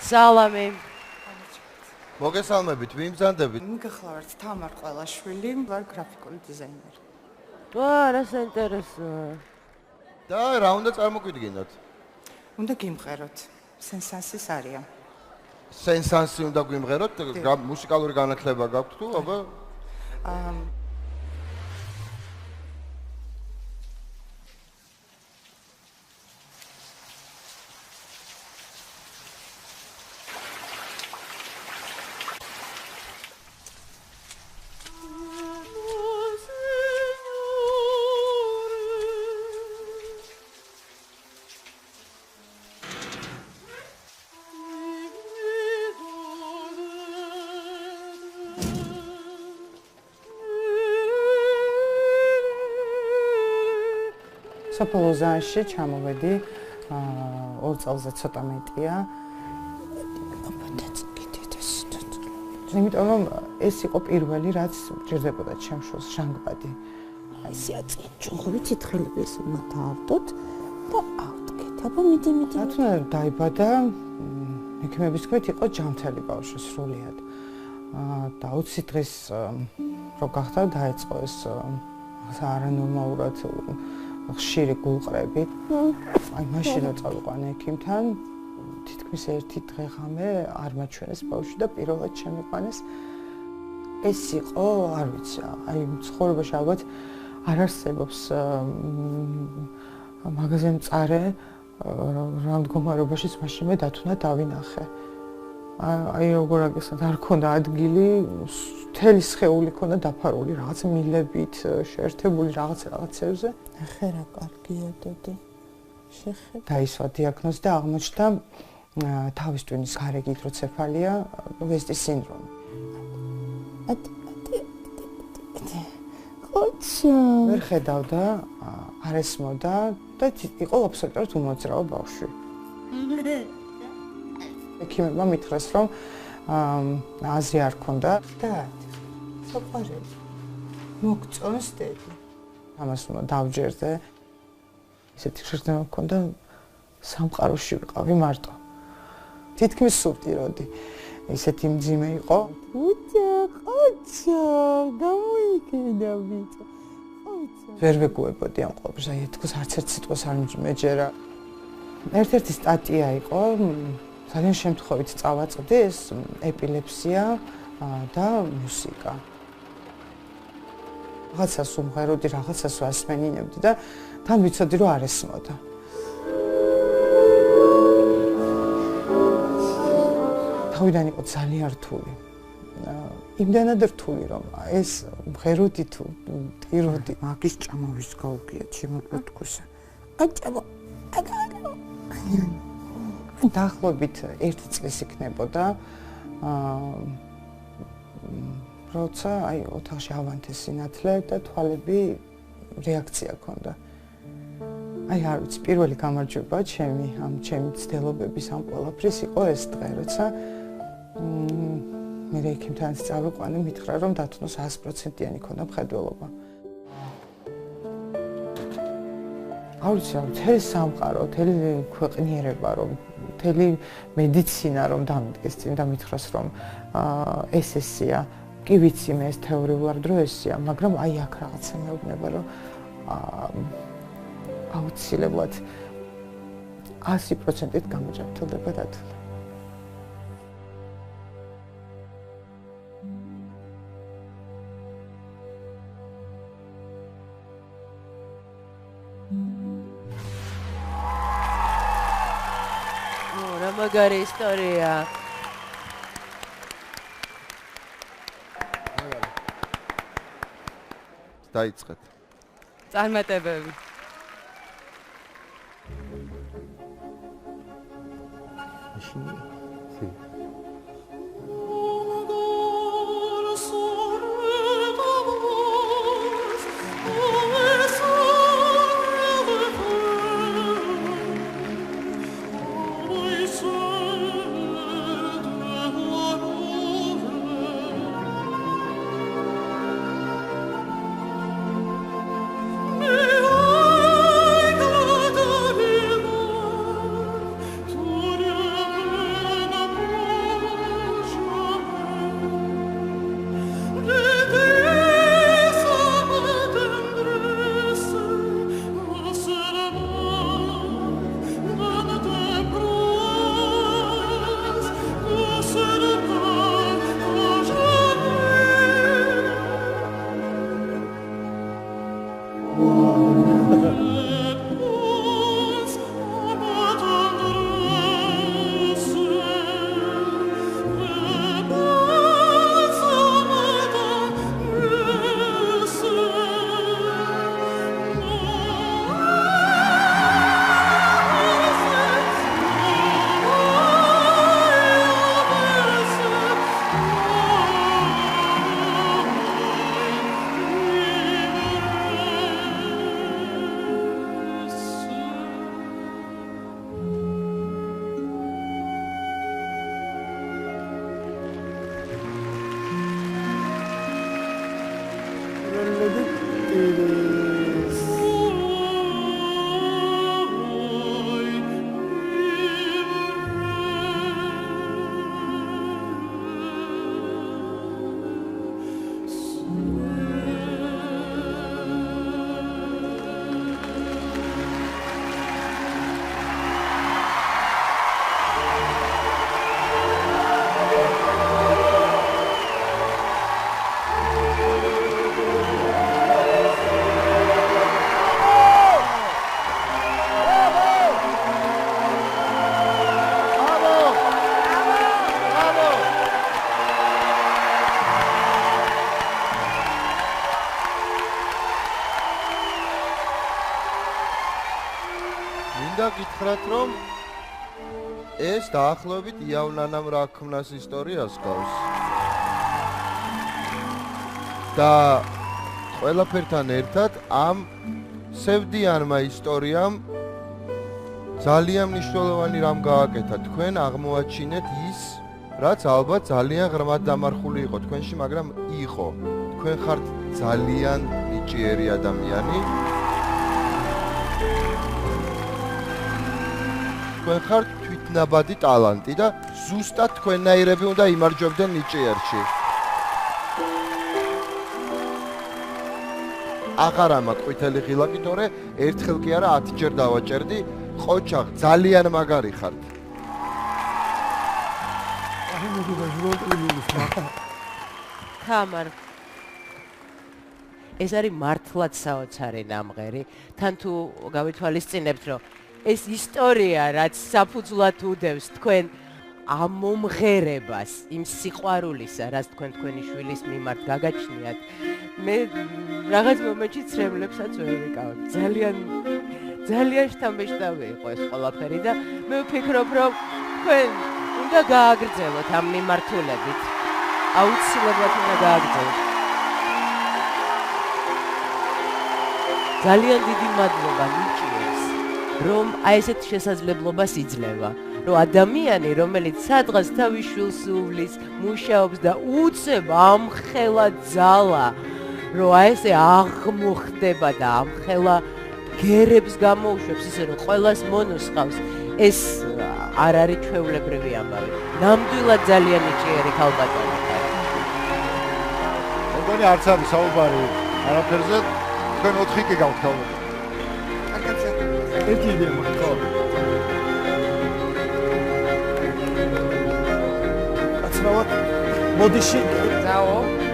სალამი. მოგესალმებით, ვინ ბრძანდებით? მიგახლავართ თამარ ყველაშვილი, ვარ გრაფიკული დიზაინერი. რა საინტერესოა. და რა უნდა წარმოგვიდგინოთ? უნდა გიმღეროთ. სენსანსის არია. სენსანსი უნდა გვიმღეროთ? მუსიკალური განათლება გაქვთ თუ აბა? სოფელ ოზანში ჩამოვედი 2 წელზე ცოტა მეტია. იმიტომ რომ ეს იყო პირველი რაც ჭირდებოდა ჩემს ჟანგბადი. აი სიაწი ჯოღივით ითხრელებს მათავდოთ და ავდგეთ. აბა მიდი. თუნდა დაიბადა მექიმების თქმით იყო ჯამთელი ბავშვი სრულიად. და 20 დღის რო გახდა დაიწყო ეს არანორმალურად ხშირი გულყრები. აი მაშინ რო წავიყვანე ექიმთან, თითქმის 1 დღე-ღამე არ მაჩვენეს ბავშვი და პირველად შემიყვანეს. ეს იყო, არ ვიცი, აი ცხოვრებაში ალბათ არ არსებობს მაღაზიაზე მწარე რა მდგომარეობაშიც მაშინ მე დათუნა დავინახე. აი როგორ აგესად არ ქონდა ადგილი, მთელი სხეული ქონდა დაფარული რაღაც მილებით, შეერთებული რაღაცებზე. ახლა რა კარგია დედი. შეხედე. დაისვა დიაგნოზი და აღმოჩნდა თავის ტვინის გარე გიდროცეფალია, ვესტის სინდრომი. ხოჩა. ვერ ხედავდა, არ ესმოდა და იყო აბსოლუტურად უმოძრავ ბავშვი. ექიმებმა მითხრეს, რომ აზრი არ ქონდა და საყვარელი. მოგწონს დედი. ამას უნდა დავჯერდე. ისეთი შეგრძნება მქონდა სამყაროში ვიყავი მარტო. თითქმის სუპტიროდი. ისეთი მძიმე იყო. ხოჩა, გამოიქედა ბიჭო. ხოჩა. ვერ ვეგუებოდი ამ ყოველს, აი თქოს არც ერთ სიტყვას არ მეჯერა. ერთ-ერთი სტატია იყო, ძალიან შემთხვევით წავაწყდი ეს ეპილეფსია და მუსიკა. რაღაცას უმღეროდი, რაღაცას ვასმენინებდი და თან ვიცოდი რომ არ ესმოდა. თავიდან იყო ძალიან რთული. იმდანად რთული რომ ეს მღეროდი თუ ტიროდი მაგის ჭამავის გავგია ჩემო პოტკუსა. აჭამო. დაახლოებით 1 წლის იქნებოდა. როცა აი ოთახში ავანთე სინათლე და თვალები რეაქცია ჰქონდა. აი არ ვიცი, პირველი გამარჯვება ჩემი ცდილობების ამ ყველაფრის იყო ეს დღე, როცა მე ექიმთან წავიყვანე, მითხრა რომ დათუნო 100%-იანი ქონდა მხედველობა. არ ვიცი, მთელი სამყარო, მთელი ქვეყნიერება რომ მთელი მედიცინა რომ დამიდგეს წინ და მითხრას რომ ესეა კი ვიცი მე ეს თეორიულად დრო ესეა, მაგრამ აი აქ რაღაცა მეუბნება რომ აუცილებლად 100%-ით გამოჯანმრთელდება დათუნა. რა მაგარი ისტორია. დაიწყეთ. წარმატებები. მინდა გითხრათ, რომ ეს დაახლოებით იავნანამ რა ქმნას ისტორიას გავს. და ყველაფერთან ერთად ამ სევდიანმა ისტორიამ ძალიან მნიშვნელოვანი რამ გააკეთა. თქვენ აღმოაჩინეთ ის, რაც ალბათ ძალიან ღრმად დამარხული იყო თქვენში, მაგრამ იყო. თქვენ ხართ ძალიან ნიჭიერი ადამიანი. თქვენ ხართ თვითნაბადი ტალანტი და ზუსტად თქვენნაირები უნდა იმარჯვებდნენ ნიჭიერში. აღარ ამაქვს ყვითელი ღილაკი, თორე ერთხელ კი არა 10 ჯერ დავაჭერდი. ყოჩაღ, ძალიან მაგარი ხართ. თამარ ეს არის მართლაც საოცარი ნამღერი. თან თუ გავითვალისწინებთ, რომ ეს ისტორია, რაც საფუძვლად უდევს თქვენ ამ მომღერებას, იმ სიყვარულისა, რაც თქვენ თქვენი შვილის მიმართ გაგაჩნიათ, მე რაღაც მომენტში ცრემლებსაც ვერ ვიკავებ. ძალიან შთამბეჭდავი იყო ეს ყველაფერი და მე ვფიქრობ, რომ თქვენ უნდა გააგრძელოთ ამ მიმართულებით. აუცილებლად უნდა გააგრძელოთ. ძალიან დიდი მადლობა ნიჭიერს, რომ აი ესეთ შესაძლებლობას იძლევა, რომ ადამიანი, რომელიც სადღაც თავის შვილს უვლის, მუშაობს და უცებ ამხელა ძალა, რომ აი ესე აღმოხდება და ამხელა გერებს გამოუშვებს, ისე რომ ყველას მონოსხავს, ეს არ არის ჩვეულებრივი ამბავი. ნამდვილად ძალიან ნიჭიერი ქალბატონი ხარ. მეგონი არც არის საუბარი არაფერზე, თქვენ 4 კი გავთ ქალბატონი. ერთი იდეა მაქვს, ხო? კაცრავად, მოდიში. Zao.